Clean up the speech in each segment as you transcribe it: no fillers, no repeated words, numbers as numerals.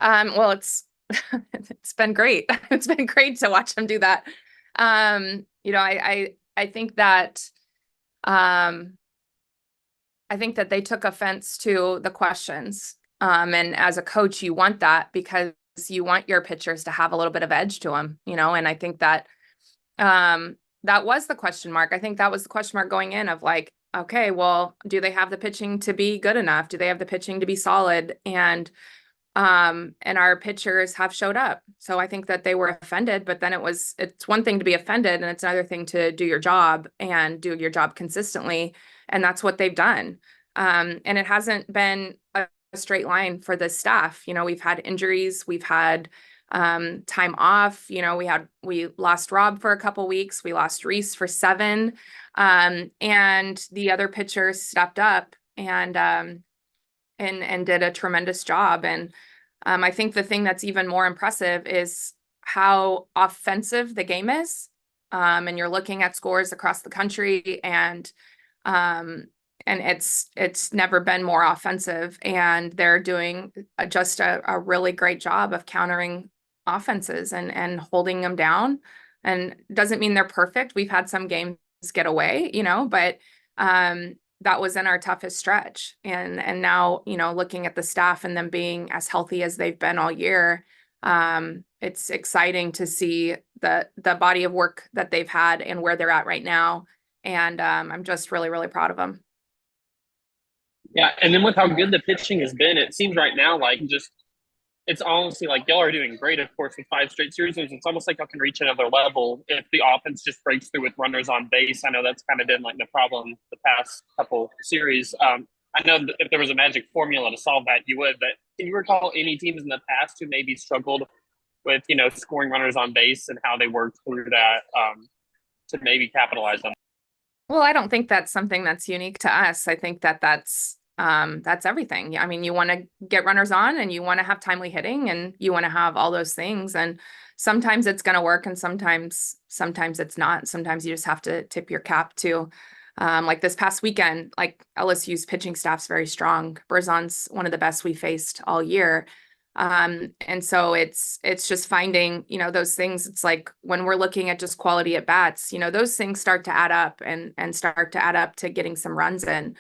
Well, it's been great. It's been great to watch them do that. I think that um, they took offense to the questions. And as a coach, you want that because you want your pitchers to have a little bit of edge to them, and I think that that was the question mark. I think that was the question mark going in of like, okay, well, do they have the pitching to be good enough? Do they have the pitching to be solid? And our pitchers have showed up. So I think that they were offended, but then it's one thing to be offended and it's another thing to do your job and do your job consistently. And that's what they've done. And it hasn't been a straight line for the staff. We've had injuries, we've had time off. We lost Rob for a couple weeks, we lost Reese for 7. And the other pitchers stepped up and did a tremendous job. And I think the thing that's even more impressive is how offensive the game is. And you're looking at scores across the country, and it's never been more offensive. And they're doing just a really great job of countering offenses and holding them down. And doesn't mean they're perfect. We've had some games get away, but that was in our toughest stretch. And now, looking at the staff and them being as healthy as they've been all year, it's exciting to see the body of work that they've had and where they're at right now. And I'm just really, really proud of them. Yeah, and then with how good the pitching has been, it seems right now like just it's honestly like y'all are doing great, of course, with 5 straight series. It's almost like y'all can reach another level if the offense just breaks through with runners on base. I know that's kind of been like the problem the past couple series. I know that if there was a magic formula to solve that, you would. But can you recall any teams in the past who maybe struggled with scoring runners on base and how they worked through that to maybe capitalize on? Well, I don't think that's something that's unique to us. I think that that's everything. I mean, you want to get runners on and you want to have timely hitting and you want to have all those things. And sometimes it's going to work and sometimes it's not. Sometimes you just have to tip your cap to, like this past weekend, like LSU's pitching staff's very strong. Berzon's one of the best we faced all year. And so it's just finding, those things. It's like when we're looking at just quality at bats, those things start to add up and start to add up to getting some runs in.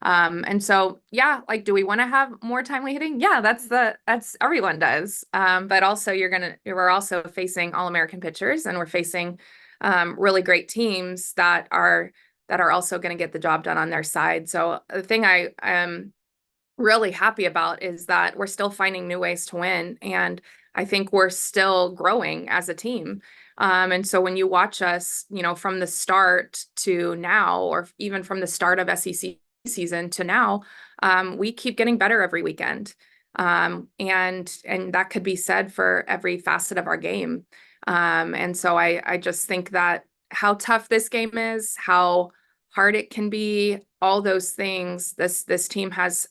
And so, yeah, like, do we want to have more timely hitting? Yeah, that's everyone does. But also we're also facing All-American pitchers and we're facing, really great teams that are also going to get the job done on their side. So the thing I am really happy about is that we're still finding new ways to win. And I think we're still growing as a team. And so when you watch us, from the start to now, or even from the start of SEC season to now, we keep getting better every weekend. And that could be said for every facet of our game. And so I just think that how tough this game is, how hard it can be, all those things, this team has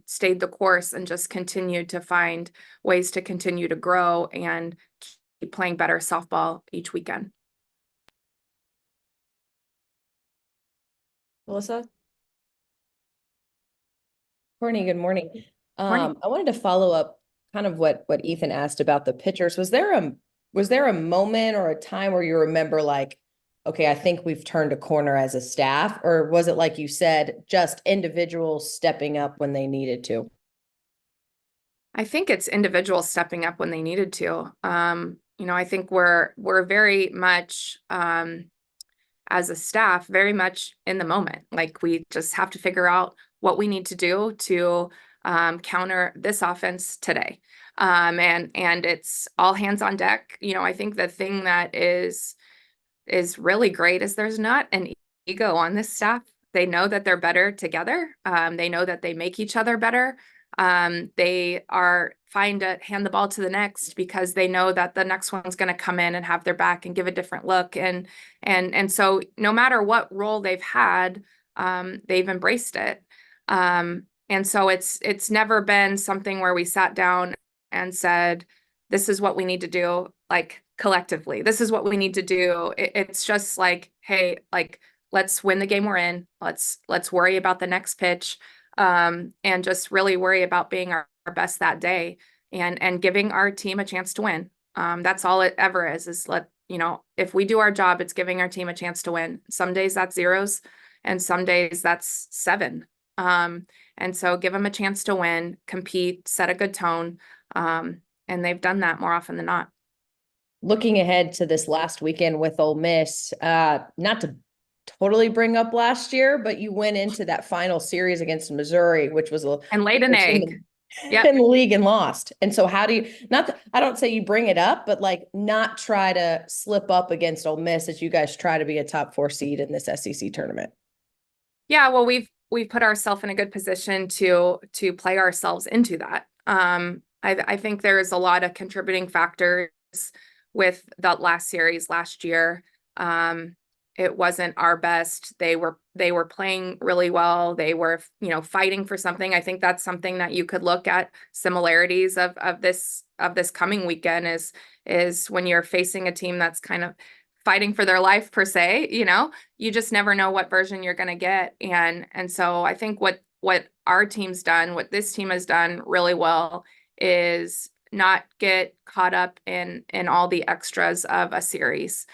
stayed the course and just continued to find ways to continue to grow and keep playing better softball each weekend. Melissa? Courtney, good morning. Morning. I wanted to follow up kind of what Ethan asked about the pitchers. Was there a moment or a time where you remember like, okay, I think we've turned a corner as a staff, or was it like you said, just individuals stepping up when they needed to? I think it's individuals stepping up when they needed to. I think we're very much, as a staff, very much in the moment. Like we just have to figure out what we need to do to counter this offense today. And it's all hands on deck. I think the thing that is really great is there's not an ego on this staff. They know that they're better together. They know that they make each other better. They are fine to hand the ball to the next because they know that the next one's going to come in and have their back and give a different look. And so no matter what role they've had, they've embraced it. And so it's never been something where we sat down and said, this is what we need to do, like collectively. This is what we need to do. It's just like, hey, like, let's win the game we're in. Let's worry about the next pitch. And just really worry about being our best that day. and giving our team a chance to win. That's all it ever is if we do our job, it's giving our team a chance to win. Some days that's zeros and some days that's 7. And so give them a chance to win, compete, set a good tone. And they've done that more often than not. Looking ahead to this last weekend with Ole Miss, not to totally bring up last year, but you went into that final series against Missouri, which was and laid an egg in the league and lost. And so how do you, not that, I don't say you bring it up, but like not try to slip up against Ole Miss as you guys try to be a top 4 seed in this SEC tournament? Yeah, well, we've put ourselves in a good position to play ourselves into that. I think there's a lot of contributing factors with that last series last year. It wasn't our best. They were playing really well. They were, fighting for something. I think that's something that you could look at similarities of this coming weekend is when you're facing a team that's kind of fighting for their life per se, you just never know what version you're going to get. And so I think what our team's done, what this team has done really well is not get caught up in all the extras of a series.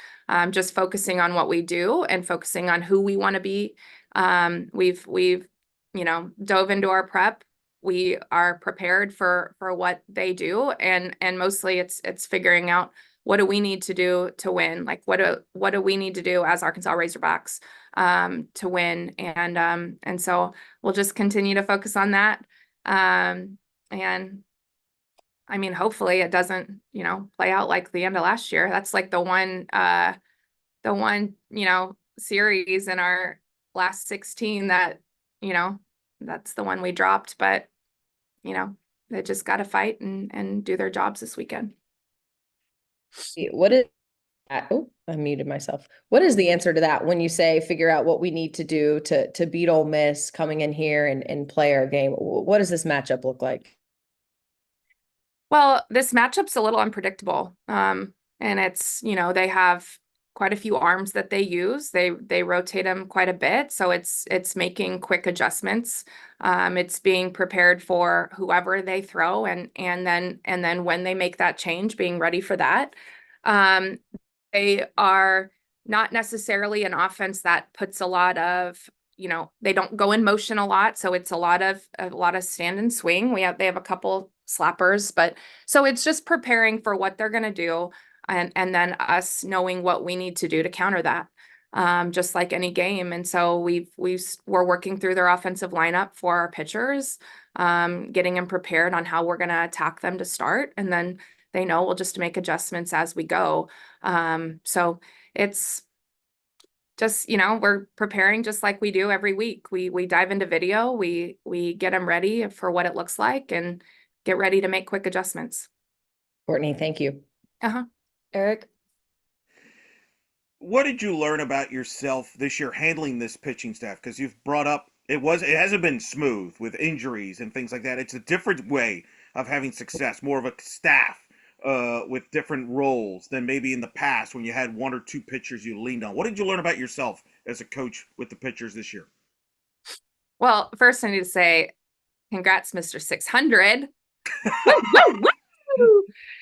Just focusing on what we do and focusing on who we want to be. We've dove into our prep. We are prepared for what they do, and mostly it's figuring out what do we need to do to win. Like what do we need to do as Arkansas Razorbacks to win, and so we'll just continue to focus on that. And I mean, hopefully it doesn't, play out like the end of last year. That's like the one, series in our last 16 that, that's the one we dropped, but, they just got to fight and do their jobs this weekend. What is, oh, I muted myself. What is the answer to that when you say figure out what we need to do to beat Ole Miss coming in here and play our game? What does this matchup look like? Well, this matchup's a little unpredictable. And it's, they have quite a few arms that they use. They rotate them quite a bit. So it's making quick adjustments. It's being prepared for whoever they throw and then when they make that change, being ready for that. They are not necessarily an offense that puts a lot of, they don't go in motion a lot. So it's a lot of stand and swing. They have a couple slappers, but so it's just preparing for what they're going to do. And then us knowing what we need to do to counter that, just like any game. And so we're working through their offensive lineup for our pitchers, getting them prepared on how we're going to attack them to start. And then they know we'll just make adjustments as we go. So it's just, we're preparing just like we do every week. We dive into video, we get them ready for what it looks like and get ready to make quick adjustments. Courtney, thank you. Eric? What did you learn about yourself this year handling this pitching staff? Because you've brought up it hasn't been smooth with injuries and things like that. It's a different way of having success, more of a staff with different roles than maybe in the past when you had 1 or 2 pitchers you leaned on. What did you learn about yourself as a coach with the pitchers this year? Well, first I need to say, congrats, Mr. 600.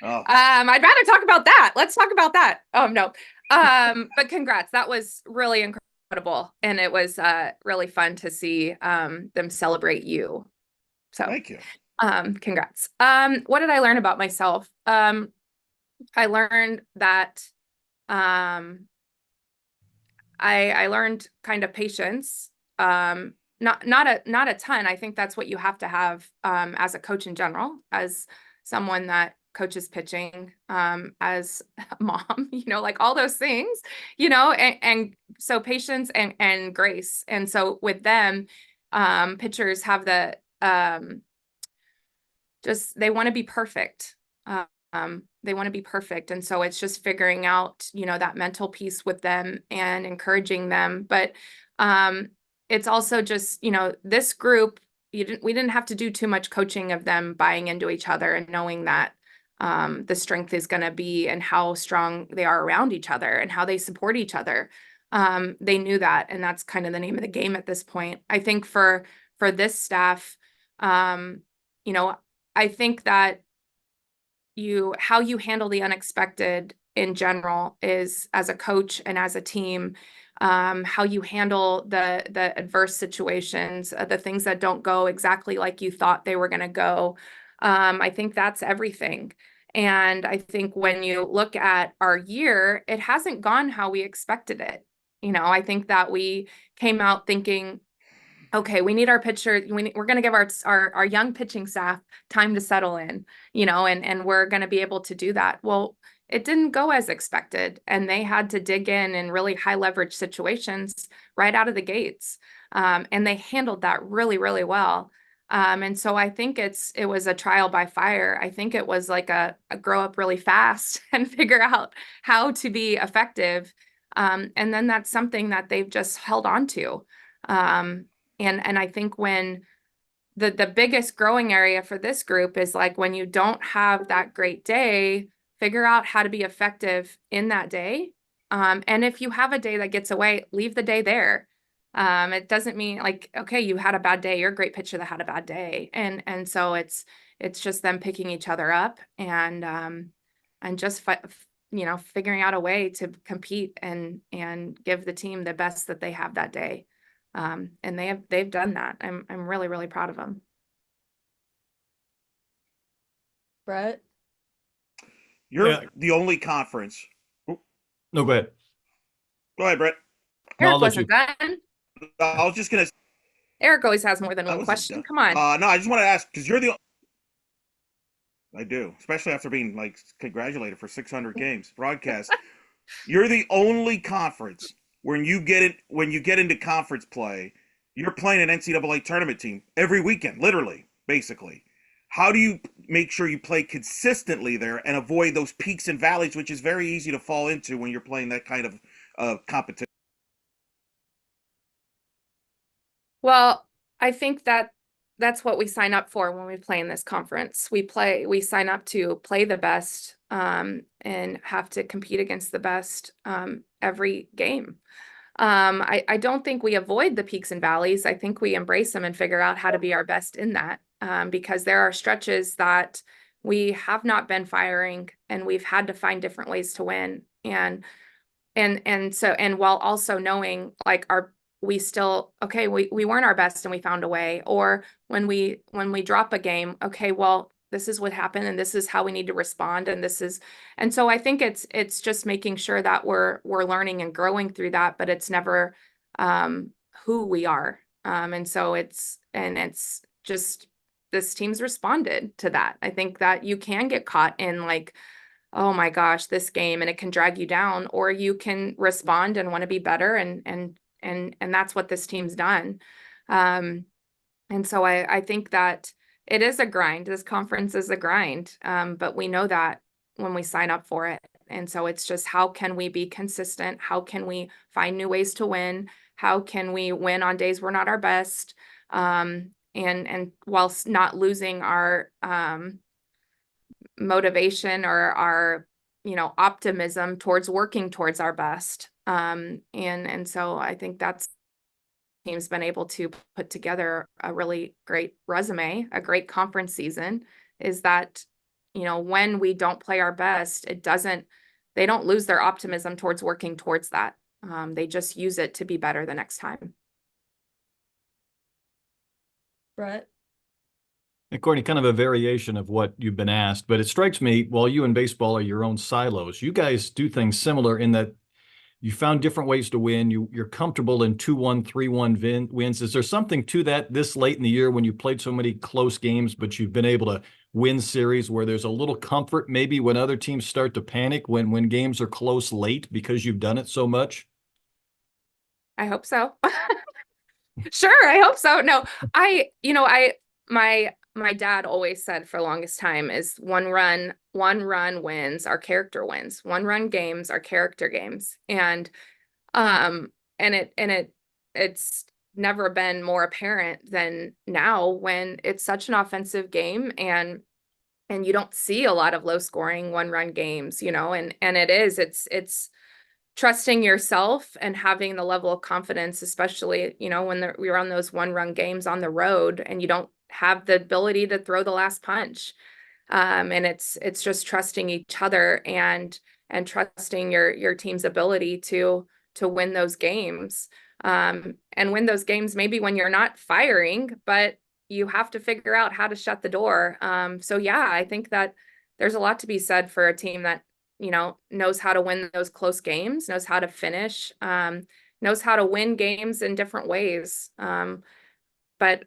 Oh. I'd rather talk about that. Let's talk about that. Oh no. But congrats. That was really incredible. And it was really fun to see them celebrate you. So Thank you. Congrats. What did I learn about myself? I learned that I learned kind of patience. Not a ton. I think that's what you have to have as a coach in general, as someone that coaches pitching, as a mom, like all those things, and so patience and grace. And so with them, pitchers have the they want to be perfect. They want to be perfect. And so it's just figuring out, that mental piece with them and encouraging them. But it's also just, this group, we didn't have to do too much coaching of them buying into each other and knowing that the strength is going to be and how strong they are around each other and how they support each other. They knew that, and that's kind of the name of the game at this point. I think for this staff, I think that how you handle the unexpected in general is, as a coach and as a team, how you handle the adverse situations, the things that don't go exactly like you thought they were going to go. I think that's everything. And I think when you look at our year, it hasn't gone how we expected it. I think that we came out thinking, okay, we need our pitcher. We're going to give our young pitching staff time to settle in, and we're going to be able to do that. Well, it didn't go as expected, and they had to dig in really high leverage situations right out of the gates. And they handled that really, really well. And so I think it was a trial by fire. I think it was like a grow up really fast and figure out how to be effective. And then that's something that they've just held on to. And I think when the biggest growing area for this group is like when you don't have that great day, figure out how to be effective in that day. And if you have a day that gets away, leave the day there. It doesn't mean like, okay, you had a bad day, you're a great pitcher that had a bad day. And so it's just them picking each other up and just figuring out a way to compete and give the team the best that they have that day. And they've done that. I'm really, really proud of them. Brett? You're the only conference. No, go ahead. Go ahead, Brett. No, I'll Eric let wasn't done. I was just gonna. Eric always has more than I one wasn't question. done. Come on. No, I just want to ask because you're the. I do, especially after being like congratulated for 600 games broadcast. You're the only conference when you get into conference play, you're playing an NCAA tournament team every weekend, literally, basically. How do you make sure you play consistently there and avoid those peaks and valleys, which is very easy to fall into when you're playing that kind of competition? Well, I think that's what we sign up for when we play in this conference. We sign up to play the best, and have to compete against the best, every game. I don't think we avoid the peaks and valleys. I think we embrace them and figure out how to be our best in that, because there are stretches that we have not been firing and we've had to find different ways to win. And while also knowing like we weren't our best and we found a way, or when we drop a game, okay, well, this is what happened and this is how we need to respond. And so I think it's just making sure that we're learning and growing through that, but it's never, who we are. And so it's just, this team's responded to that. I think that you can get caught in like, oh my gosh, this game, and it can drag you down, or you can respond and want to be better. And that's what this team's done. And so I think that it is a grind. This conference is a grind. But we know that when we sign up for it. And so it's just, how can we be consistent? How can we find new ways to win? How can we win on days we're not our best? And whilst not losing our, motivation or our, optimism towards working towards our best. And so I think that's team's been able to put together a really great resume, a great conference season, is that, when we don't play our best, they don't lose their optimism towards working towards that. They just use it to be better the next time. Brett? And Courtney, kind of a variation of what you've been asked, but it strikes me, while you in baseball are your own silos, you guys do things similar in that you found different ways to win. You're comfortable in 2-1, 3-1 wins. Is there something to that this late in the year when you played so many close games, but you've been able to win series where there's a little comfort maybe when other teams start to panic when games are close late because you've done it so much? I hope so. Sure, I hope so. No, my dad always said for the longest time is one run wins, our character wins. One run games are character games. And it's never been more apparent than now when it's such an offensive game and you don't see a lot of low scoring one run games, and it's trusting yourself and having the level of confidence, especially, when we were on those one run games on the road and you don't have the ability to throw the last punch. And it's just trusting each other and trusting your team's ability to win those games. And win those games maybe when you're not firing, but you have to figure out how to shut the door. So yeah, I think that there's a lot to be said for a team that, knows how to win those close games, knows how to finish, knows how to win games in different ways. But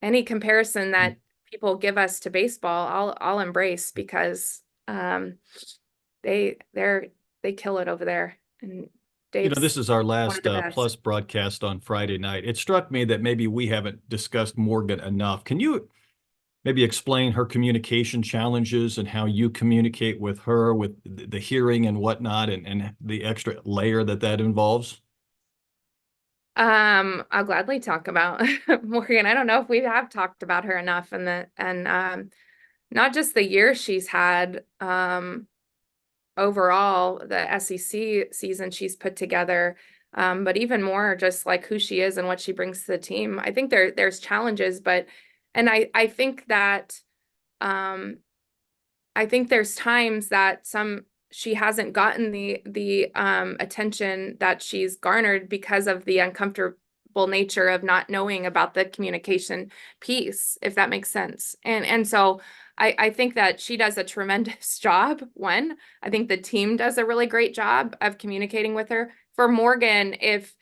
any comparison that people give us to baseball, I'll embrace, because they kill it over there. And Dave's this is our one last of the best. Plus broadcast on Friday night. It struck me that maybe we haven't discussed Morgan enough. Can you maybe explain her communication challenges and how you communicate with her, with the hearing and whatnot, and the extra layer that involves? I'll gladly talk about Morgan. I don't know if we have talked about her enough, and not just the year she's had, overall, the SEC season she's put together, but even more just like who she is and what she brings to the team. I think there's challenges, and I think that I think there's times that she hasn't gotten the attention that she's garnered because of the uncomfortable nature of not knowing about the communication piece, if that makes sense. And so I think that she does a tremendous job. I think the team does a really great job of communicating with her. For Morgan, if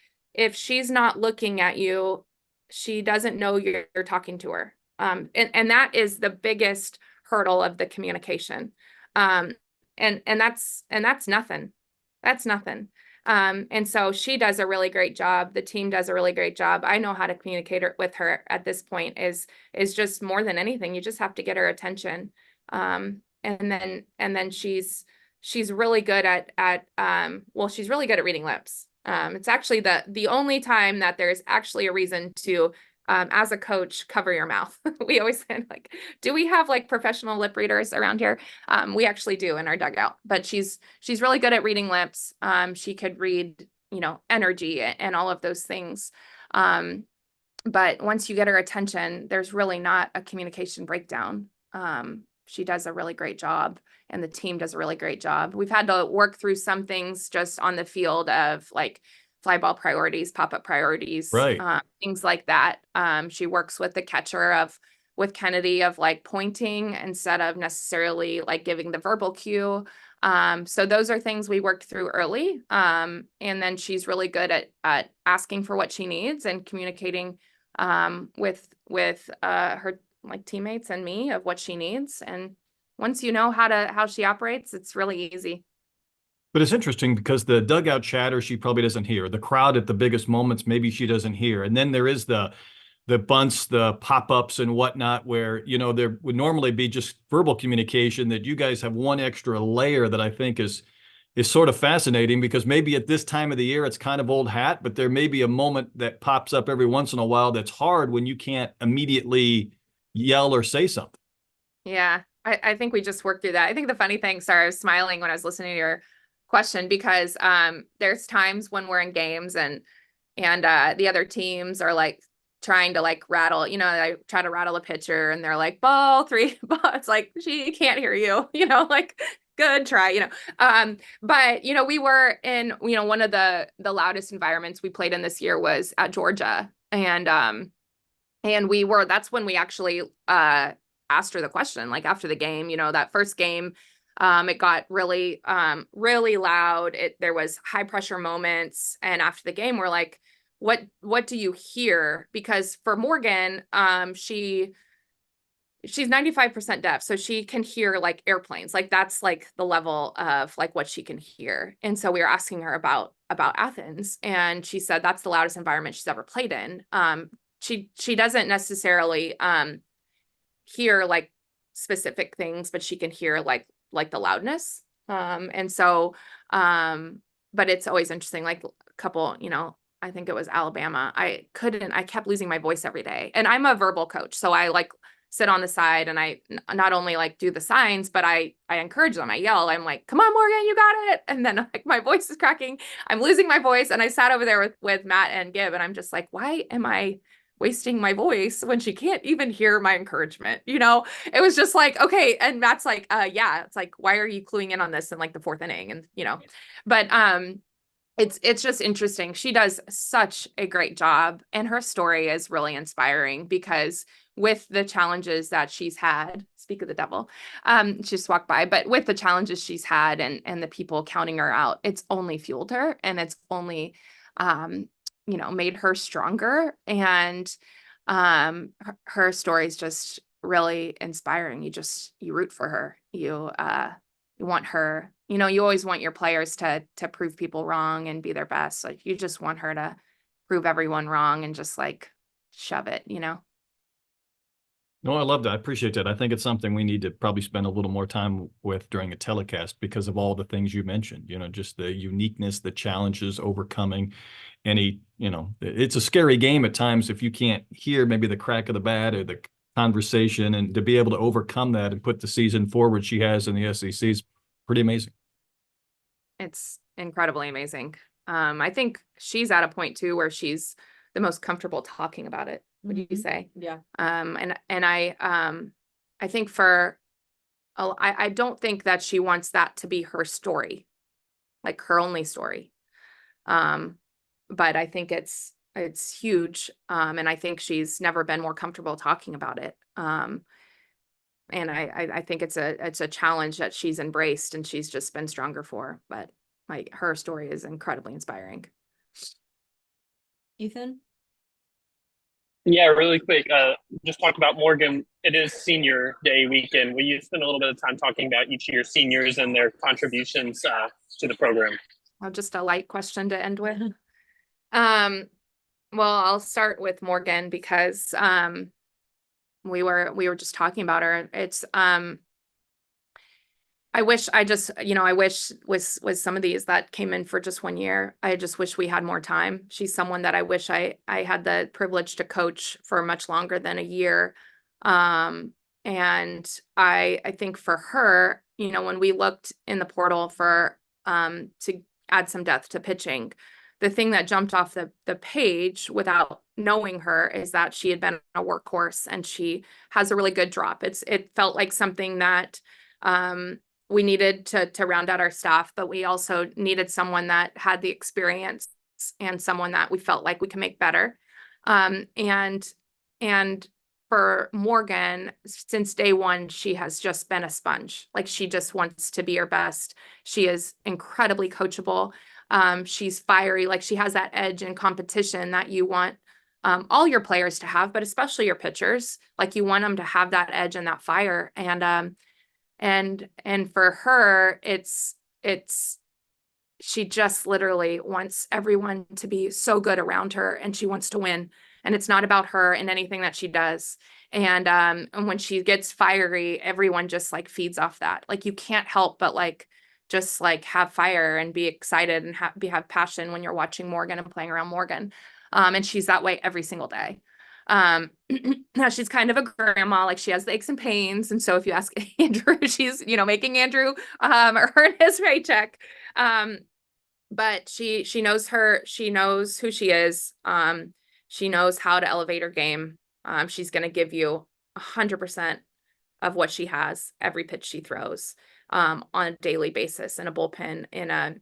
she's not looking at you, she doesn't know you're talking to her. And that is the biggest hurdle of the communication. And that's nothing. That's nothing. And so she does a really great job. The team does a really great job. I know how to communicate with her at this point is just more than anything. You just have to get her attention. And then she's really good she's really good at reading lips. It's actually the only time that there's actually a reason to, as a coach, cover your mouth. We always say, like, do we have like professional lip readers around here? We actually do in our dugout, but she's really good at reading lips. She could read, energy and all of those things. But once you get her attention, there's really not a communication breakdown. She does a really great job, and the team does a really great job. We've had to work through some things just on the field of like fly ball priorities, pop-up priorities, Right. Things like that. She works with the catcher with Kennedy of like pointing instead of necessarily like giving the verbal cue. So those are things we worked through early. And then she's really good at asking for what she needs and communicating with her like teammates and me of what she needs. And once you know how she operates, it's really easy. But it's interesting because the dugout chatter she probably doesn't hear. The crowd at the biggest moments maybe she doesn't hear. And then there is the bunts, the pop-ups and whatnot, where, there would normally be just verbal communication, that you guys have one extra layer that I think is sort of fascinating, because maybe at this time of the year it's kind of old hat, but there may be a moment that pops up every once in a while that's hard when you can't immediately yell or say something. Yeah, I think we just worked through that. I think the funny thing, sorry, I was smiling when I was listening to your question, because there's times when we're in games and the other teams are like trying to like rattle, I try to rattle a pitcher and they're like, ball 3, ball. It's like, she can't hear you, like, good try, but we were in, one of the loudest environments we played in this year was at Georgia. And that's when we actually asked her the question, like after the game, that first game, it got really, really loud. There was high pressure moments. And after the game, we're like, what do you hear? Because for Morgan, she's 95% deaf. So she can hear like airplanes, like that's like the level of like what she can hear. And so we were asking her about Athens, and she said that's the loudest environment she's ever played in. She doesn't necessarily, hear like specific things, but she can hear like the loudness. And so, but it's always interesting, like a couple, I think it was Alabama. I kept losing my voice every day, and I'm a verbal coach. So I like sit on the side and I not only like do the signs, but I encourage them. I yell, I'm like, come on, Morgan, you got it. And then like my voice is cracking. I'm losing my voice. And I sat over there with Matt and Gib, and I'm just like, why am I wasting my voice when she can't even hear my encouragement? It was just like, okay. And Matt's like, yeah, it's like, why are you cluing in on this in like the fourth inning? And, but, it's just interesting. She does such a great job, and her story is really inspiring because with the challenges that she's had, speak of the devil, she just walked by, but with the challenges she's had and the people counting her out, it's only fueled her, and it's only, made her stronger. And her story is just really inspiring. You root for her. You want her, you always want your players to prove people wrong and be their best. Like, you just want her to prove everyone wrong and just like shove it. No, I love that. I appreciate that. I think it's something we need to probably spend a little more time with during a telecast because of all the things you mentioned, just the uniqueness, the challenges, overcoming any, it's a scary game at times if you can't hear maybe the crack of the bat or the conversation, and to be able to overcome that and put the season forward she has in the SEC is pretty amazing. It's incredibly amazing. I think she's at a point too where she's the most comfortable talking about it. What do you say? Yeah. And I think I don't think that she wants that to be her story, like her only story. But I think it's huge. And I think she's never been more comfortable talking about it. And I think it's a challenge that she's embraced and she's just been stronger for. But like, her story is incredibly inspiring. Ethan? Yeah, really quick. Just talk about Morgan. It is senior day weekend. Will you spend a little bit of time talking about each of your seniors and their contributions to the program? Just a light question to end with. Well, I'll start with Morgan because we were just talking about her. It's I wish with some of these that came in for just 1 year, I just wish we had more time. She's someone that I wish I had the privilege to coach for much longer than a year. And I think for her, when we looked in the portal for to add some depth to pitching, the thing that jumped off the page without knowing her is that she had been a workhorse and she has a really good drop. It felt like something that we needed to round out our staff, but we also needed someone that had the experience and someone that we felt like we could make better. And for Morgan, since day one, she has just been a sponge. Like, she just wants to be her best. She is incredibly coachable. She's fiery. Like, she has that edge in competition that you want all your players to have, but especially your pitchers. Like, you want them to have that edge and that fire. And for her, it's she just literally wants everyone to be so good around her, and she wants to win. And it's not about her and anything that she does. And when she gets fiery, everyone just like feeds off that. Like, you can't help but just have fire and be excited and have passion when you're watching Morgan and playing around Morgan. And she's that way every single day. Now she's kind of a grandma, like, she has the aches and pains. And so if you ask Andrew, she's, making Andrew earn his paycheck. But she knows who she is. She knows how to elevate her game. She's going to give you 100% of what she has every pitch she throws, on a daily basis, in a bullpen, in a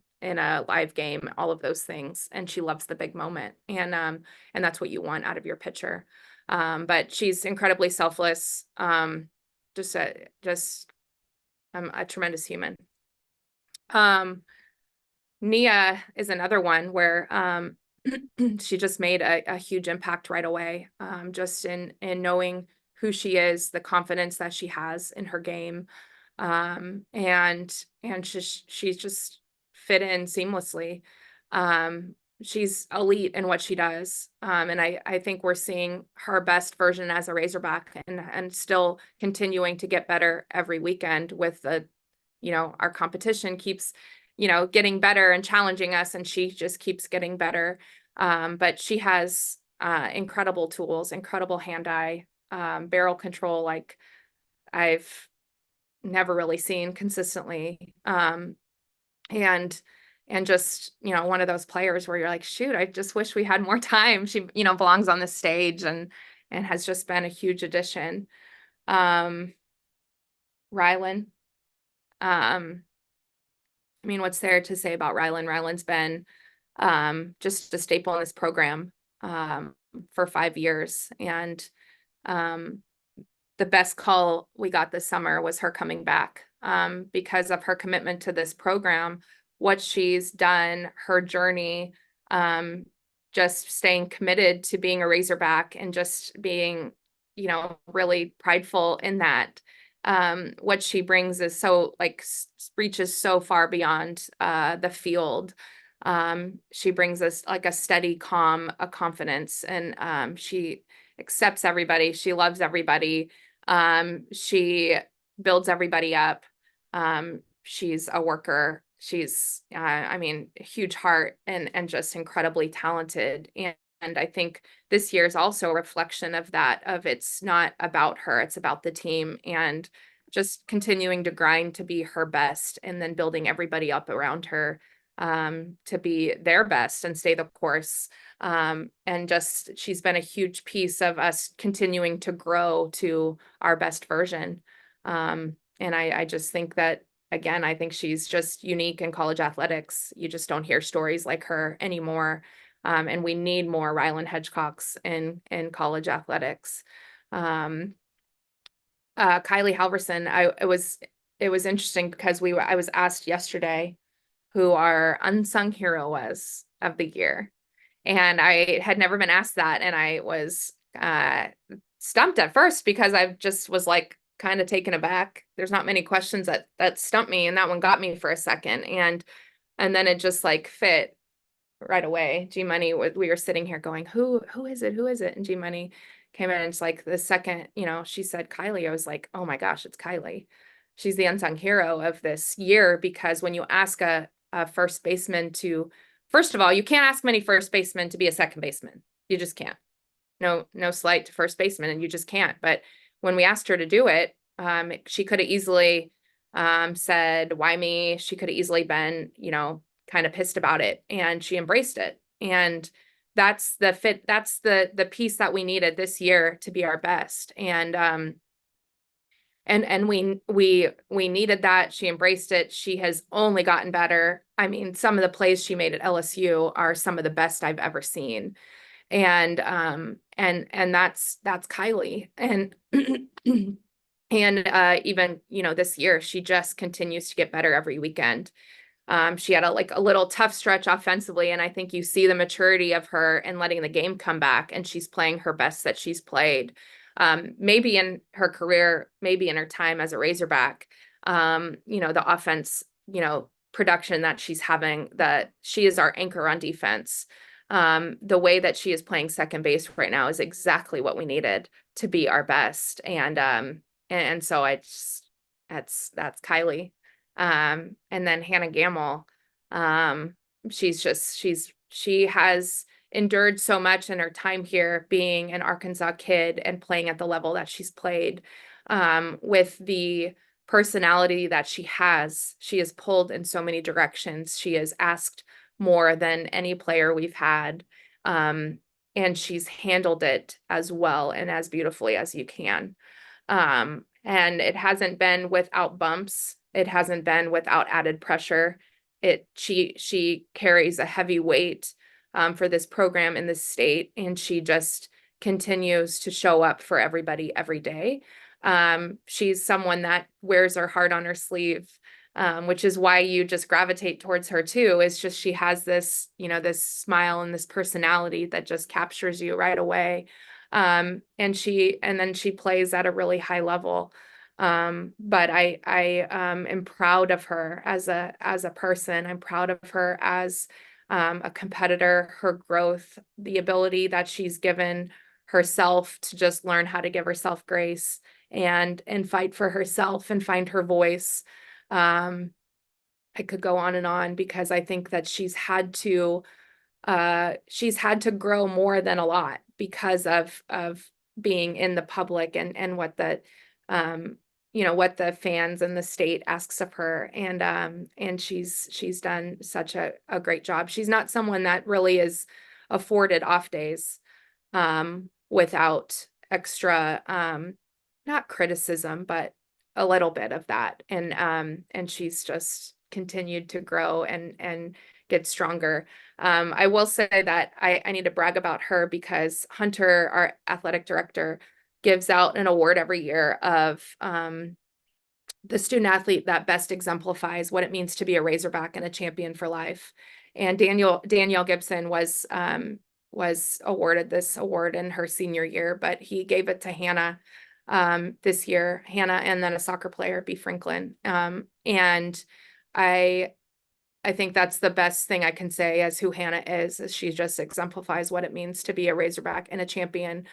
live game, all of those things. And she loves the big moment. And that's what you want out of your pitcher. But she's incredibly selfless. Just a tremendous human. Nia is another one where she just made a huge impact right away. Just in knowing who she is, the confidence that she has in her game. And she's just fit in seamlessly. She's elite in what she does. And I think we're seeing her best version as a Razorback, and still continuing to get better every weekend with our competition keeps, getting better and challenging us, and she just keeps getting better. But she has incredible tools, incredible hand-eye, barrel control, like I've never really seen consistently. And just, one of those players where you're like, shoot, I just wish we had more time. She, belongs on the stage and has just been a huge addition. Rylan. I mean, what's there to say about Rylan? Rylan's been just a staple in this program for 5 years. And the best call we got this summer was her coming back because of her commitment to this program, what she's done, her journey, just staying committed to being a Razorback and just being, really prideful in that. What she brings is so reaches so far beyond the field. She brings us like a steady, calm, a confidence, and she accepts everybody. She loves everybody. She builds everybody up. She's a worker. She's, I mean, a huge heart and just incredibly talented. And I think this year is also a reflection of that, of it's not about her, it's about the team and just continuing to grind to be her best and then building everybody up around her to be their best and stay the course. And just, she's been a huge piece of us continuing to grow to our best version. And I just think that, again, I think she's just unique in college athletics. You just don't hear stories like her anymore. And we need more Rylan Hedgecocks in college athletics. Kylie Halverson, it was interesting because I was asked yesterday who our unsung hero was of the year. And I had never been asked that. And I was stumped at first because I just was like kind of taken aback. There's not many questions that stumped me. And that one got me for a second. And then it just like fit right away. G Money, we were sitting here going, who is it? Who is it? And G Money came in and it's like the second, she said Kylie, I was like, oh my gosh, it's Kylie. She's the unsung hero of this year because when you ask a first baseman to, first of all, you can't ask many first basemen to be a second baseman. You just can't. No slight to first baseman, and you just can't. But when we asked her to do it, she could have easily said, why me? She could have easily been, kind of pissed about it, and she embraced it. And that's the fit. That's the piece that we needed this year to be our best. And we needed that. She embraced it. She has only gotten better. I mean, some of the plays she made at LSU are some of the best I've ever seen. And that's Kylie. And and even, this year, she just continues to get better every weekend. She had a little tough stretch offensively, and I think you see the maturity of her and letting the game come back, and she's playing her best that she's played. Maybe in her career, maybe in her time as a Razorback, the offense, production that she's having, that she is our anchor on defense. The way that she is playing second base right now is exactly what we needed to be our best. And so that's Kylie. And then Hannah Gamble, she has endured so much in her time here, being an Arkansas kid and playing at the level that she's played, with the personality that she has. She is pulled in so many directions. She has asked more than any player we've had. And she's handled it as well and as beautifully as you can. And it hasn't been without bumps. It hasn't been without added pressure. She carries a heavy weight for this program in this state, and she just continues to show up for everybody every day. She's someone that wears her heart on her sleeve, which is why you just gravitate towards her too. It's just she has this, this smile and this personality that just captures you right away. And then she plays at a really high level. But I am proud of her as a person. I'm proud of her as a competitor, her growth, the ability that she's given herself to just learn how to give herself grace and fight for herself and find her voice. I could go on because I think that she's had to grow more than a lot because of being in the public and what the you know, what the fans and the state asks of her. And she's done such a great job. She's not someone that really is afforded off days, without extra, not criticism, but a little bit of that. And she's just continued to grow and get stronger. I will say that I need to brag about her because Hunter, our athletic director, gives out an award every year of the student athlete that best exemplifies what it means to be a Razorback and a champion for life. And Danielle Gibson was awarded this award in her senior year, but he gave it to Hannah this year, Hannah, and then a soccer player, B. Franklin. And I think that's the best thing I can say as who Hannah is she just exemplifies what it means to be a Razorback and a champion,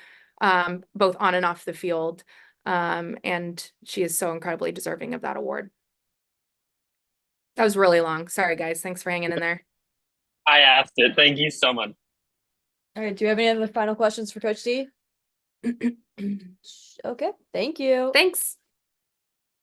both on and off the field. And she is so incredibly deserving of that award. That was really long. Sorry, guys. Thanks for hanging in there. I asked it. Thank you so much. All right, do you have any other final questions for Coach D? Okay, thank you. Thanks.